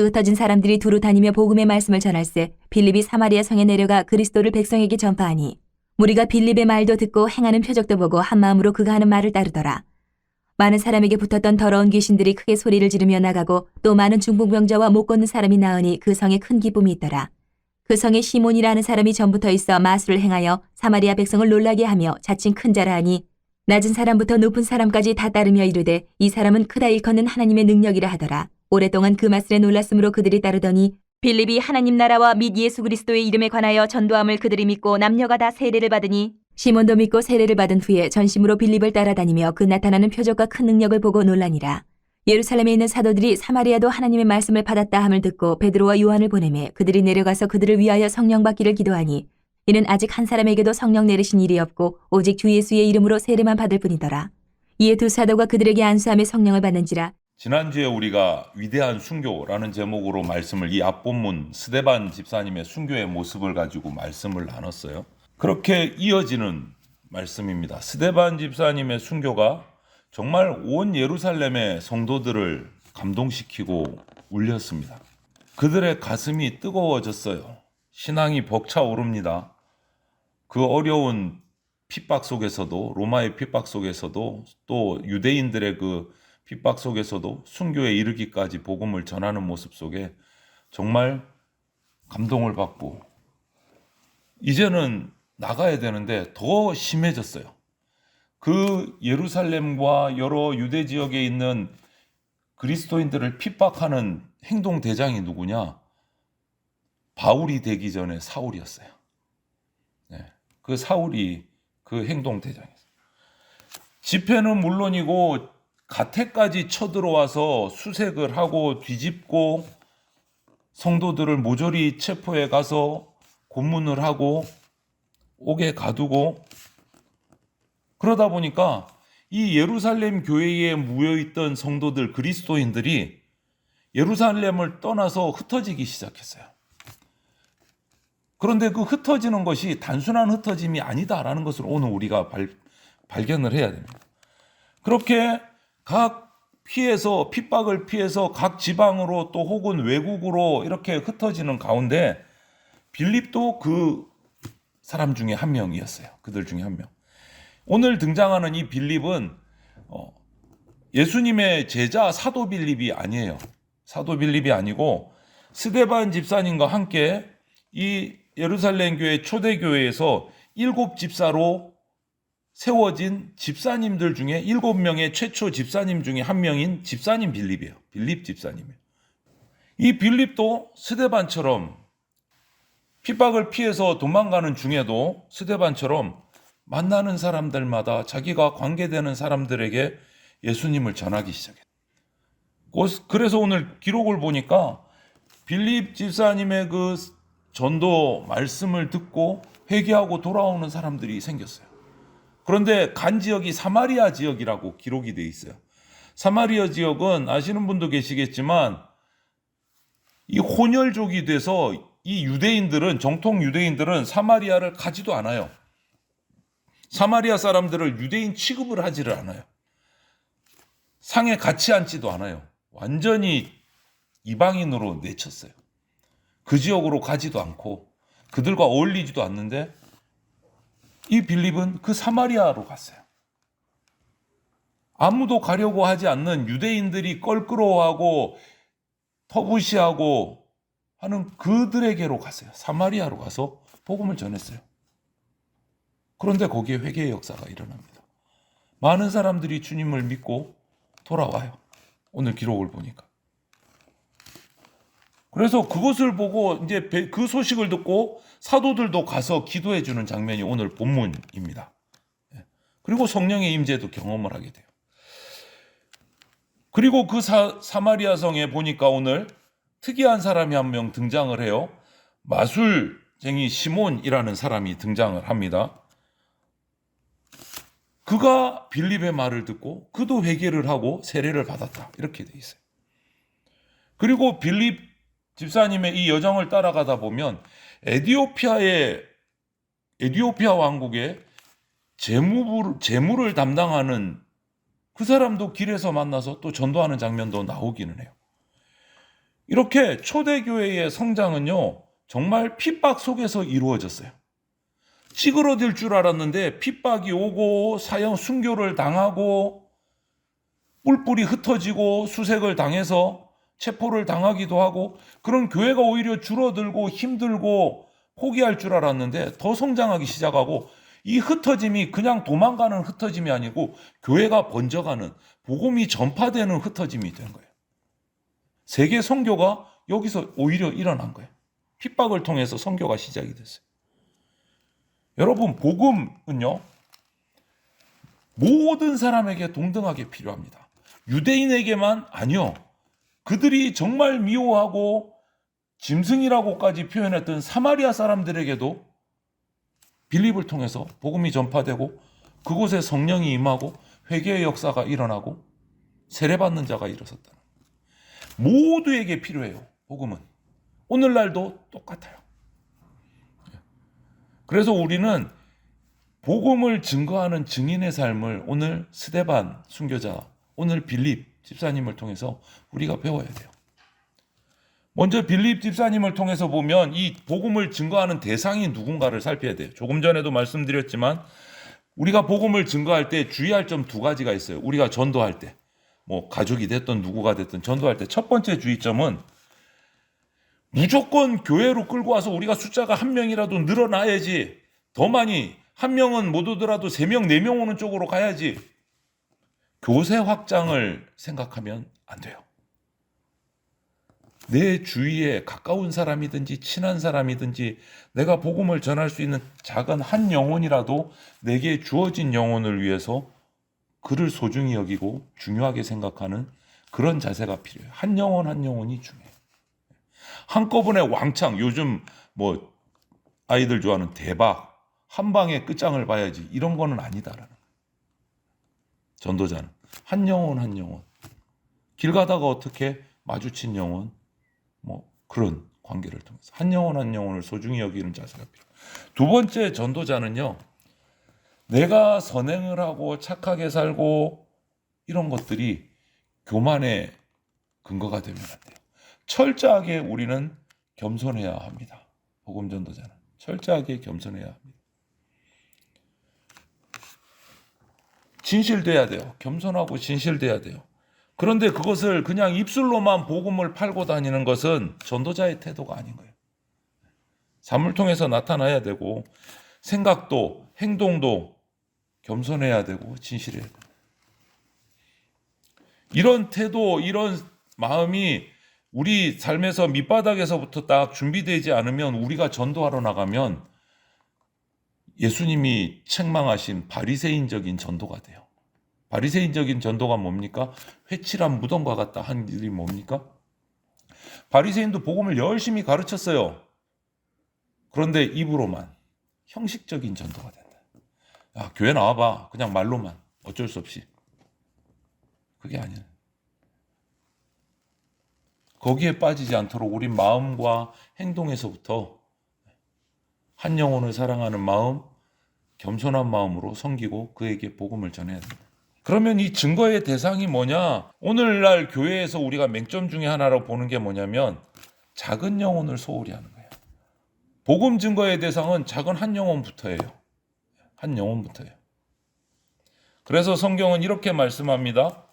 그 흩어진 사람들이 두루 다니며 복음의 말씀을 전할세 빌립이 사마리아 성에 내려가 그리스도를 백성에게 전파하니 무리가 빌립의 말도 듣고 행하는 표적도 보고 한마음으로 그가 하는 말을 따르더라. 많은 사람에게 붙었던 더러운 귀신들이 크게 소리를 지르며 나가고 또 많은 중풍병자와 못 걷는 사람이 나으니 그 성에 큰 기쁨이 있더라. 그 성에 시몬이라는 사람이 전부터 있어 마술을 행하여 사마리아 백성을 놀라게 하며 자칭 큰 자라 하니 낮은 사람부터 높은 사람까지 다 따르며 이르되 이 사람은 크다 일컫는 하나님의 능력이라 하더라. 오랫동안 그 말씀에 놀랐으므로 그들이 따르더니 빌립이 하나님 나라와 및 예수 그리스도의 이름에 관하여 전도함을 그들이 믿고 남녀가 다 세례를 받으니 시몬도 믿고 세례를 받은 후에 전심으로 빌립을 따라다니며 그 나타나는 표적과 큰 능력을 보고 놀라니라. 예루살렘에 있는 사도들이 사마리아도 하나님의 말씀을 받았다 함을 듣고 베드로와 요한을 보내매 그들이 내려가서 그들을 위하여 성령 받기를 기도하니 이는 아직 한 사람에게도 성령 내리신 일이 없고 오직 주 예수의 이름으로 세례만 받을 뿐이더라. 이에 두 사도가 그들에게 안수하며 성령을 받는지라. 지난주에 우리가 위대한 순교라는 제목으로 말씀을 이 앞본문 스데반 집사님의 순교의 모습을 가지고 말씀을 나눴어요. 그렇게 이어지는 말씀입니다. 스데반 집사님의 순교가 정말 온 예루살렘의 성도들을 감동시키고 울렸습니다. 그들의 가슴이 뜨거워졌어요. 신앙이 벅차오릅니다. 그 어려운 핍박 속에서도, 로마의 핍박 속에서도, 또 유대인들의 그 핍박 속에서도 순교에 이르기까지 복음을 전하는 모습 속에 정말 감동을 받고 이제는 나가야 되는데 더 심해졌어요. 그 예루살렘과 여러 유대 지역에 있는 그리스도인들을 핍박하는 행동 대장이 누구냐? 바울이 되기 전에 사울이었어요. 네, 그 사울이 그 행동 대장이었어요. 집회는 물론이고 가택까지 쳐들어와서 수색을 하고 뒤집고 성도들을 모조리 체포해 가서 고문을 하고 옥에 가두고 그러다 보니까 이 예루살렘 교회에 모여있던 성도들 그리스도인들이 예루살렘을 떠나서 흩어지기 시작했어요. 그런데 그 흩어지는 것이 단순한 흩어짐이 아니다라는 것을 오늘 우리가 발견을 해야 됩니다. 그렇게 각 핍박을 피해서 각 지방으로 또 혹은 외국으로 이렇게 흩어지는 가운데 빌립도 그 사람 중에 한 명이었어요. 그들 중에 한 명. 오늘 등장하는 이 빌립은 예수님의 제자 사도 빌립이 아니에요. 사도 빌립이 아니고 스데반 집사님과 함께 이 예루살렘 교회 초대교회에서 7집사로 세워진 집사님들 중에 7명의 최초 집사님 중에 한 명인 집사님 빌립이에요. 빌립 집사님이에요. 이 빌립도 스데반처럼 핍박을 피해서 도망가는 중에도 스데반처럼 만나는 사람들마다 자기가 관계되는 사람들에게 예수님을 전하기 시작했어요. 그래서 오늘 기록을 보니까 빌립 집사님의 그 전도 말씀을 듣고 회개하고 돌아오는 사람들이 생겼어요. 그런데 간 지역이 사마리아 지역이라고 기록이 되어 있어요. 사마리아 지역은 아시는 분도 계시겠지만 이 혼혈족이 돼서 이 유대인들은 정통 유대인들은 사마리아를 가지도 않아요. 사마리아 사람들을 유대인 취급을 하지를 않아요. 상에 같이 앉지도 않아요. 완전히 이방인으로 내쳤어요. 그 지역으로 가지도 않고 그들과 어울리지도 않는데 이 빌립은 그 사마리아로 갔어요. 아무도 가려고 하지 않는 유대인들이 껄끄러워하고 터부시하고 하는 그들에게로 갔어요. 사마리아로 가서 복음을 전했어요. 그런데 거기에 회개의 역사가 일어납니다. 많은 사람들이 주님을 믿고 돌아와요. 오늘 기록을 보니까. 그래서 그것을 보고 이제 그 소식을 듣고 사도들도 가서 기도해 주는 장면이 오늘 본문입니다. 그리고 성령의 임재도 경험을 하게 돼요. 그리고 그 사마리아 성에 보니까 오늘 특이한 사람이 한 명 등장을 해요. 마술쟁이 시몬이라는 사람이 등장을 합니다. 그가 빌립의 말을 듣고 그도 회개를 하고 세례를 받았다. 이렇게 돼 있어요. 그리고 빌립 집사님의 이 여정을 따라가다 보면 에티오피아 왕국의 재무를 담당하는 그 사람도 길에서 만나서 또 전도하는 장면도 나오기는 해요. 이렇게 초대교회의 성장은요, 정말 핍박 속에서 이루어졌어요. 찌그러질 줄 알았는데 핍박이 오고 사형 순교를 당하고 뿔뿔이 흩어지고 수색을 당해서 체포를 당하기도 하고, 그런 교회가 오히려 줄어들고 힘들고 포기할 줄 알았는데 더 성장하기 시작하고, 이 흩어짐이 그냥 도망가는 흩어짐이 아니고 교회가 번져가는, 복음이 전파되는 흩어짐이 된 거예요. 세계 선교가 여기서 오히려 일어난 거예요. 핍박을 통해서 선교가 시작이 됐어요. 여러분, 복음은요, 모든 사람에게 동등하게 필요합니다. 유대인에게만 아니요. 그들이 정말 미워하고 짐승이라고까지 표현했던 사마리아 사람들에게도 빌립을 통해서 복음이 전파되고 그곳에 성령이 임하고 회개의 역사가 일어나고 세례받는 자가 일어섰다. 모두에게 필요해요. 복음은. 오늘날도 똑같아요. 그래서 우리는 복음을 증거하는 증인의 삶을 오늘 스데반 순교자, 오늘 빌립 집사님을 통해서 우리가 배워야 돼요. 먼저 빌립 집사님을 통해서 보면 이 복음을 증거하는 대상이 누군가를 살펴야 돼요. 조금 전에도 말씀드렸지만 우리가 복음을 증거할 때 주의할 점 두 가지가 있어요. 우리가 전도할 때, 뭐 가족이 됐든 누구가 됐든 전도할 때 첫 번째 주의점은 무조건 교회로 끌고 와서 우리가 숫자가 한 명이라도 늘어나야지, 더 많이, 한 명은 못 오더라도 3명, 4명 오는 쪽으로 가야지, 교세 확장을 생각하면 안 돼요. 내 주위에 가까운 사람이든지 친한 사람이든지 내가 복음을 전할 수 있는 작은 한 영혼이라도 내게 주어진 영혼을 위해서 그를 소중히 여기고 중요하게 생각하는 그런 자세가 필요해요. 한 영혼 한 영혼이 중요해요. 한꺼번에 왕창, 요즘 뭐 아이들 좋아하는 대박, 한 방에 끝장을 봐야지, 이런 거는 아니다라는 거예요. 전도자는 한 영혼 한 영혼, 길 가다가 어떻게 마주친 영혼, 뭐 그런 관계를 통해서 한 영혼 한 영혼을 소중히 여기는 자세가 필요해요. 두 번째 전도자는요, 내가 선행을 하고 착하게 살고 이런 것들이 교만의 근거가 되면 안 돼요. 철저하게 우리는 겸손해야 합니다. 복음 전도자는 철저하게 겸손해야 합니다. 진실돼야 돼요. 겸손하고 진실돼야 돼요. 그런데 그것을 그냥 입술로만 복음을 팔고 다니는 것은 전도자의 태도가 아닌 거예요. 삶을 통해서 나타나야 되고 생각도 행동도 겸손해야 되고 진실해야 돼요. 이런 태도, 이런 마음이 우리 삶에서 밑바닥에서부터 딱 준비되지 않으면 우리가 전도하러 나가면 예수님이 책망하신 바리새인적인 전도가 돼요. 바리새인적인 전도가 뭡니까? 회칠한 무덤과 같다 한 일이 뭡니까? 바리새인도 복음을 열심히 가르쳤어요. 그런데 입으로만 형식적인 전도가 된다. 야, 교회 나와봐. 그냥 말로만 어쩔 수 없이. 그게 아니에요. 거기에 빠지지 않도록 우리 마음과 행동에서부터 한 영혼을 사랑하는 마음, 겸손한 마음으로 섬기고 그에게 복음을 전해야 됩니다. 그러면 이 증거의 대상이 뭐냐? 오늘날 교회에서 우리가 맹점 중에 하나로 보는 게 뭐냐면 작은 영혼을 소홀히 하는 거예요. 복음 증거의 대상은 작은 한 영혼부터예요. 한 영혼부터예요. 그래서 성경은 이렇게 말씀합니다.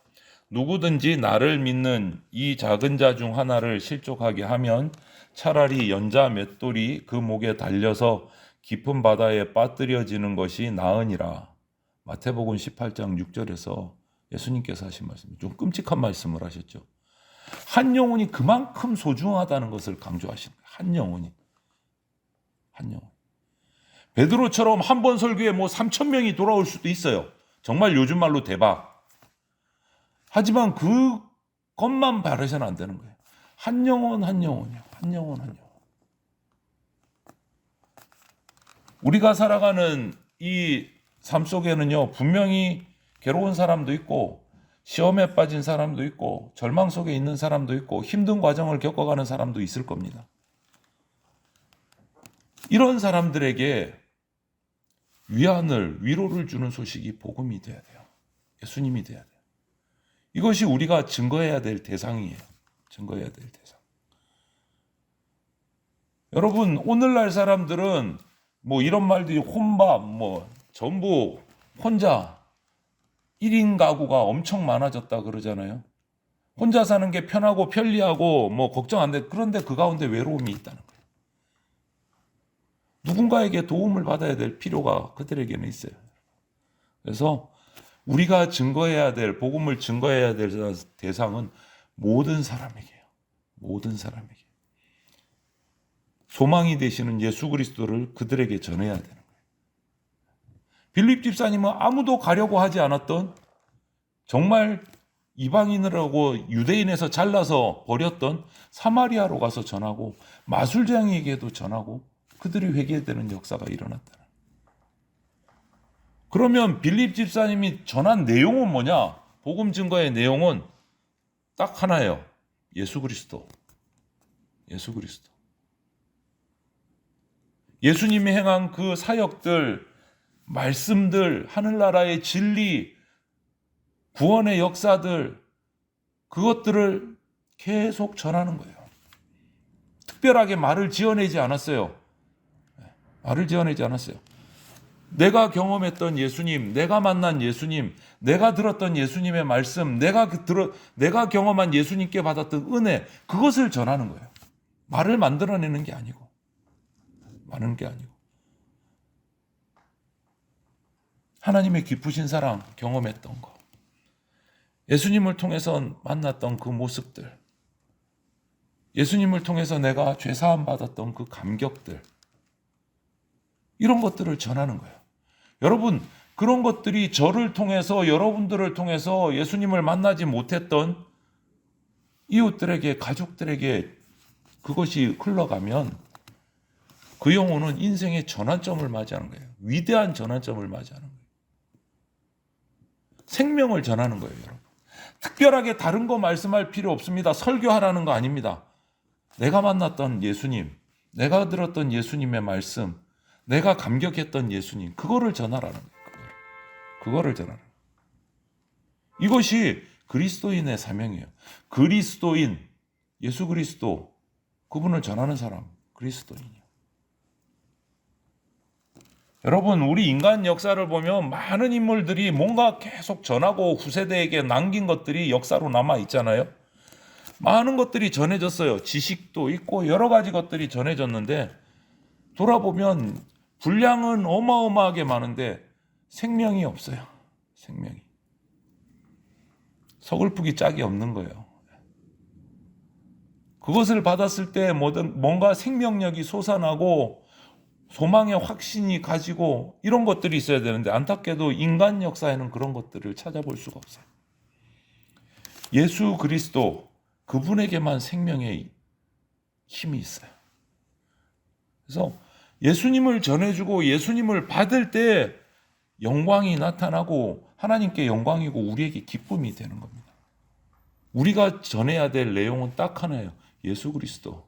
누구든지 나를 믿는 이 작은 자 중 하나를 실족하게 하면 차라리 연자 맷돌이 그 목에 달려서 깊은 바다에 빠뜨려지는 것이 나으니라. 마태복음 18장 6절에서 예수님께서 하신 말씀, 좀 끔찍한 말씀을 하셨죠. 한 영혼이 그만큼 소중하다는 것을 강조하시는 거예요. 한 영혼이. 한 영혼. 베드로처럼 한 번 설교에 뭐 3,000명이 돌아올 수도 있어요. 정말 요즘 말로 대박. 하지만 그것만 바라서는 안 되는 거예요. 한 영혼 한 영혼이요. 한 영혼 한 영혼. 우리가 살아가는 이 삶 속에는요, 분명히 괴로운 사람도 있고 시험에 빠진 사람도 있고 절망 속에 있는 사람도 있고 힘든 과정을 겪어가는 사람도 있을 겁니다. 이런 사람들에게 위로를 주는 소식이 복음이 돼야 돼요. 예수님이 돼야 돼요. 이것이 우리가 증거해야 될 대상이에요. 증거해야 될 대상. 여러분, 오늘날 사람들은 뭐 이런 말들이 혼밥, 뭐 전부 혼자 1인 가구가 엄청 많아졌다 그러잖아요. 혼자 사는 게 편하고 편리하고 뭐 걱정 안 돼. 그런데 그 가운데 외로움이 있다는 거예요. 누군가에게 도움을 받아야 될 필요가 그들에게는 있어요. 그래서 우리가 증거해야 될, 복음을 증거해야 될 대상은 모든 사람에게요. 모든 사람에게. 소망이 되시는 예수 그리스도를 그들에게 전해야 되는 거예요. 빌립 집사님은 아무도 가려고 하지 않았던, 정말 이방인이라고 유대인에서 잘라서 버렸던 사마리아로 가서 전하고 마술장에게도 전하고 그들이 회개되는 역사가 일어났다. 그러면 빌립 집사님이 전한 내용은 뭐냐? 복음 증거의 내용은 딱 하나예요. 예수 그리스도. 예수 그리스도. 예수님이 행한 그 사역들, 말씀들, 하늘나라의 진리, 구원의 역사들, 그것들을 계속 전하는 거예요. 특별하게 말을 지어내지 않았어요. 말을 지어내지 않았어요. 내가 경험했던 예수님, 내가 만난 예수님, 내가 들었던 예수님의 말씀, 내가 경험한 예수님께 받았던 은혜, 그것을 전하는 거예요. 말을 만들어내는 게 아니고. 많은 게 아니고. 하나님의 기쁘신 사랑 경험했던 거. 예수님을 통해서 만났던 그 모습들. 예수님을 통해서 내가 죄사함 받았던 그 감격들. 이런 것들을 전하는 거예요. 여러분, 그런 것들이 저를 통해서, 여러분들을 통해서 예수님을 만나지 못했던 이웃들에게, 가족들에게 그것이 흘러가면 그 영혼은 인생의 전환점을 맞이하는 거예요. 위대한 전환점을 맞이하는 거예요. 생명을 전하는 거예요, 여러분. 특별하게 다른 거 말씀할 필요 없습니다. 설교하라는 거 아닙니다. 내가 만났던 예수님, 내가 들었던 예수님의 말씀, 내가 감격했던 예수님, 그거를 전하라는 거예요. 그거를 전하라는 거예요. 이것이 그리스도인의 사명이에요. 그리스도인, 예수 그리스도, 그분을 전하는 사람, 그리스도인이에요. 여러분, 우리 인간 역사를 보면 많은 인물들이 뭔가 계속 전하고 후세대에게 남긴 것들이 역사로 남아 있잖아요. 많은 것들이 전해졌어요. 지식도 있고 여러 가지 것들이 전해졌는데 돌아보면 분량은 어마어마하게 많은데 생명이 없어요. 생명이. 서글프기 짝이 없는 거예요. 그것을 받았을 때 뭔가 생명력이 솟아나고 소망의 확신이 가지고 이런 것들이 있어야 되는데 안타깝게도 인간 역사에는 그런 것들을 찾아볼 수가 없어요. 예수 그리스도, 그분에게만 생명의 힘이 있어요. 그래서 예수님을 전해주고 예수님을 받을 때 영광이 나타나고 하나님께 영광이고 우리에게 기쁨이 되는 겁니다. 우리가 전해야 될 내용은 딱 하나예요. 예수 그리스도.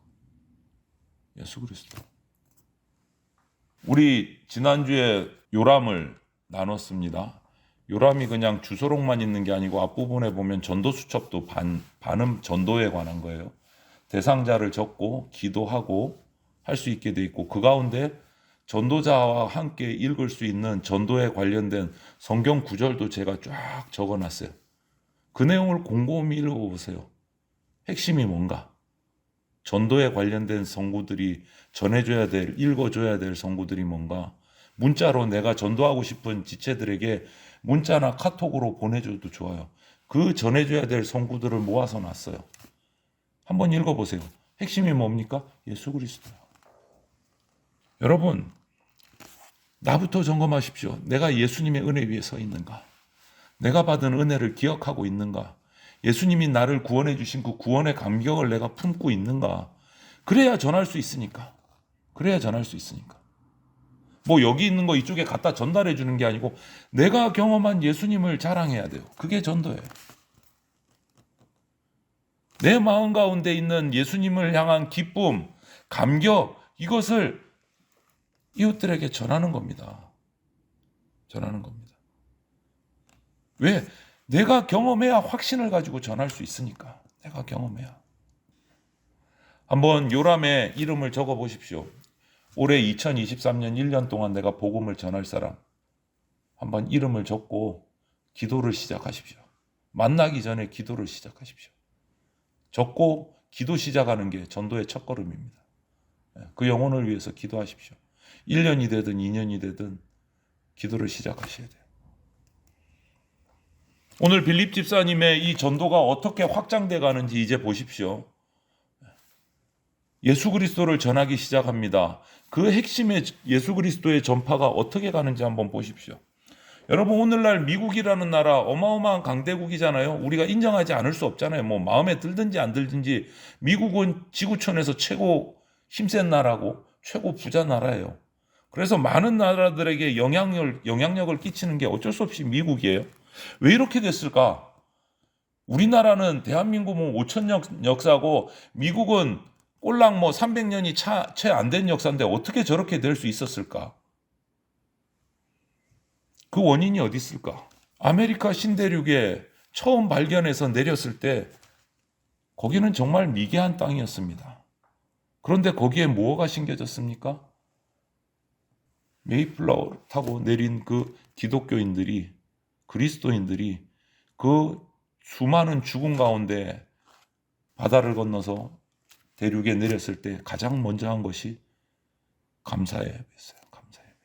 예수 그리스도. 우리 지난주에 요람을 나눴습니다. 요람이 그냥 주소록만 있는 게 아니고 앞부분에 보면 전도수첩도 반음 전도에 관한 거예요. 대상자를 적고 기도하고 할 수 있게 돼 있고 그 가운데 전도자와 함께 읽을 수 있는 전도에 관련된 성경 구절도 제가 쫙 적어놨어요. 그 내용을 곰곰이 읽어보세요. 핵심이 뭔가? 전도에 관련된 성구들이 전해줘야 될, 읽어줘야 될 성구들이 뭔가? 문자로 내가 전도하고 싶은 지체들에게 문자나 카톡으로 보내줘도 좋아요. 그 전해줘야 될 성구들을 모아서 놨어요. 한번 읽어보세요. 핵심이 뭡니까? 예수 그리스도요. 여러분, 나부터 점검하십시오. 내가 예수님의 은혜 위에 서 있는가? 내가 받은 은혜를 기억하고 있는가? 예수님이 나를 구원해 주신 그 구원의 감격을 내가 품고 있는가? 그래야 전할 수 있으니까. 그래야 전할 수 있으니까. 뭐 여기 있는 거 이쪽에 갖다 전달해 주는 게 아니고 내가 경험한 예수님을 자랑해야 돼요. 그게 전도예요. 내 마음 가운데 있는 예수님을 향한 기쁨, 감격, 이것을 이웃들에게 전하는 겁니다. 전하는 겁니다. 왜? 내가 경험해야 확신을 가지고 전할 수 있으니까. 내가 경험해야. 한번 요람의 이름을 적어 보십시오. 올해 2023년 1년 동안 내가 복음을 전할 사람, 한번 이름을 적고 기도를 시작하십시오. 만나기 전에 기도를 시작하십시오. 적고 기도 시작하는 게 전도의 첫걸음입니다. 그 영혼을 위해서 기도하십시오. 1년이 되든 2년이 되든 기도를 시작하셔야 돼요. 오늘 빌립 집사님의 이 전도가 어떻게 확장돼 가는지 이제 보십시오. 예수 그리스도를 전하기 시작합니다. 그 핵심의 예수 그리스도의 전파가 어떻게 가는지 한번 보십시오. 여러분, 오늘날 미국이라는 나라 어마어마한 강대국이잖아요. 우리가 인정하지 않을 수 없잖아요. 뭐 마음에 들든지 안 들든지 미국은 지구촌에서 최고 힘센 나라고 최고 부자 나라예요. 그래서 많은 나라들에게 영향력을 끼치는 게 어쩔 수 없이 미국이에요. 왜 이렇게 됐을까? 우리나라는 대한민국 5,000년 역사고 미국은 꼴랑 300년이 채 안 된 역사인데 어떻게 저렇게 될 수 있었을까? 그 원인이 어디 있을까? 아메리카 신대륙에 처음 발견해서 내렸을 때 거기는 정말 미개한 땅이었습니다. 그런데 거기에 뭐가 심겨졌습니까? 메이플라워 타고 내린 그 기독교인들이, 그리스도인들이 그 수많은 죽음 가운데 바다를 건너서 대륙에 내렸을 때 가장 먼저 한 것이 감사 예배였어요. 감사 예배.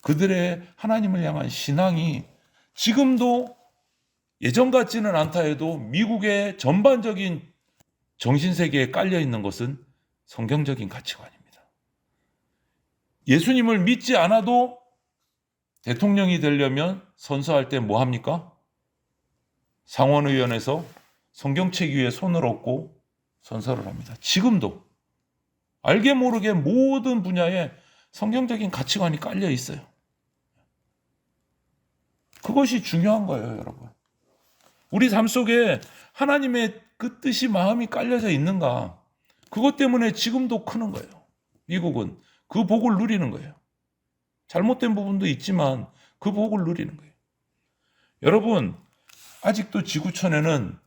그들의 하나님을 향한 신앙이 지금도 예전 같지는 않다 해도 미국의 전반적인 정신세계에 깔려 있는 것은 성경적인 가치관입니다. 예수님을 믿지 않아도 대통령이 되려면 선서할 때 뭐 합니까? 상원의원에서 성경책 위에 손을 얹고 선서를 합니다. 지금도 알게 모르게 모든 분야에 성경적인 가치관이 깔려 있어요. 그것이 중요한 거예요, 여러분. 우리 삶 속에 하나님의 그 뜻이 마음이 깔려져 있는가? 그것 때문에 지금도 크는 거예요. 미국은 그 복을 누리는 거예요. 잘못된 부분도 있지만 그 복을 누리는 거예요. 여러분, 아직도 지구촌에는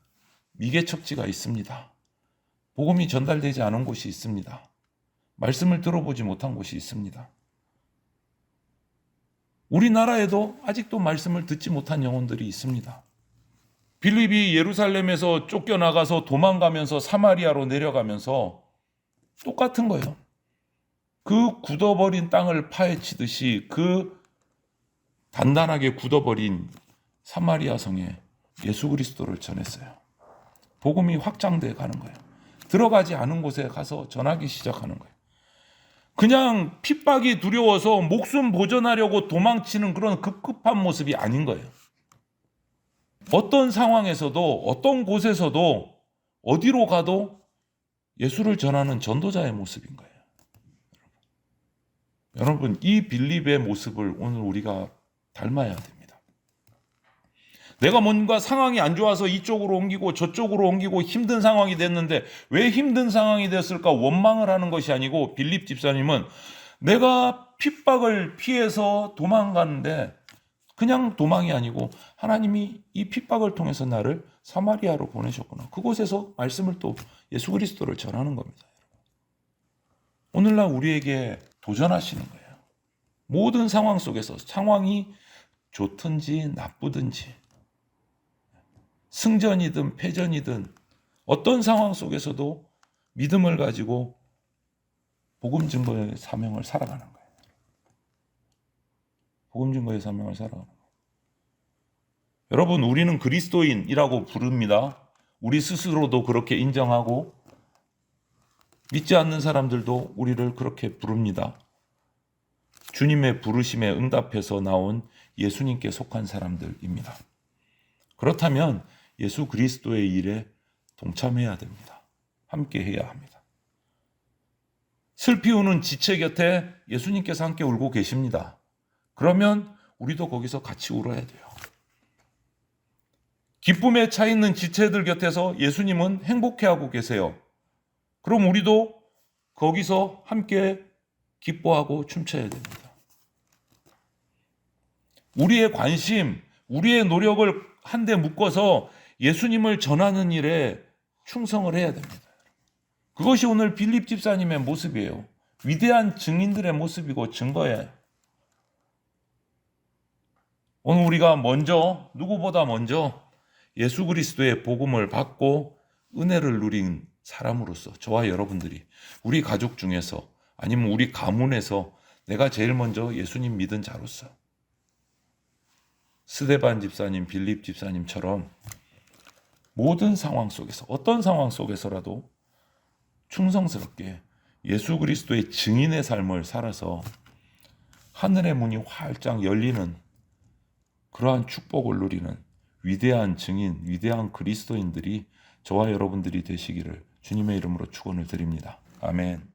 미개척지가 있습니다. 복음이 전달되지 않은 곳이 있습니다. 말씀을 들어보지 못한 곳이 있습니다. 우리나라에도 아직도 말씀을 듣지 못한 영혼들이 있습니다. 빌립이 예루살렘에서 쫓겨나가서 도망가면서 사마리아로 내려가면서 똑같은 거예요. 그 굳어버린 땅을 파헤치듯이 그 단단하게 굳어버린 사마리아 성에 예수 그리스도를 전했어요. 복음이 확장돼 가는 거예요. 들어가지 않은 곳에 가서 전하기 시작하는 거예요. 그냥 핍박이 두려워서 목숨 보존하려고 도망치는 그런 급급한 모습이 아닌 거예요. 어떤 상황에서도 어떤 곳에서도 어디로 가도 예수를 전하는 전도자의 모습인 거예요. 여러분, 이 빌립의 모습을 오늘 우리가 닮아야 됩니다. 내가 뭔가 상황이 안 좋아서 이쪽으로 옮기고 저쪽으로 옮기고 힘든 상황이 됐는데 왜 힘든 상황이 됐을까 원망을 하는 것이 아니고 빌립 집사님은 내가 핍박을 피해서 도망가는데 그냥 도망이 아니고 하나님이 이 핍박을 통해서 나를 사마리아로 보내셨구나. 그곳에서 말씀을 또 예수 그리스도를 전하는 겁니다. 오늘날 우리에게 도전하시는 거예요. 모든 상황 속에서 상황이 좋든지 나쁘든지 승전이든 패전이든 어떤 상황 속에서도 믿음을 가지고 복음 증거의 사명을 살아가는 거예요. 복음 증거의 사명을 살아가는 거예요. 여러분, 우리는 그리스도인이라고 부릅니다. 우리 스스로도 그렇게 인정하고 믿지 않는 사람들도 우리를 그렇게 부릅니다. 주님의 부르심에 응답해서 나온 예수님께 속한 사람들입니다. 그렇다면 예수 그리스도의 일에 동참해야 됩니다. 함께 해야 합니다. 슬피 우는 지체 곁에 예수님께서 함께 울고 계십니다. 그러면 우리도 거기서 같이 울어야 돼요. 기쁨에 차 있는 지체들 곁에서 예수님은 행복해하고 계세요. 그럼 우리도 거기서 함께 기뻐하고 춤춰야 됩니다. 우리의 관심, 우리의 노력을 한데 묶어서 예수님을 전하는 일에 충성을 해야 됩니다. 그것이 오늘 빌립 집사님의 모습이에요. 위대한 증인들의 모습이고 증거예요. 오늘 우리가 누구보다 먼저 예수 그리스도의 복음을 받고 은혜를 누린 사람으로서 저와 여러분들이 우리 가족 중에서 아니면 우리 가문에서 내가 제일 먼저 예수님 믿은 자로서 스데반 집사님, 빌립 집사님처럼 모든 상황 속에서 어떤 상황 속에서라도 충성스럽게 예수 그리스도의 증인의 삶을 살아서 하늘의 문이 활짝 열리는 그러한 축복을 누리는 위대한 증인, 위대한 그리스도인들이 저와 여러분들이 되시기를 주님의 이름으로 축원을 드립니다. 아멘.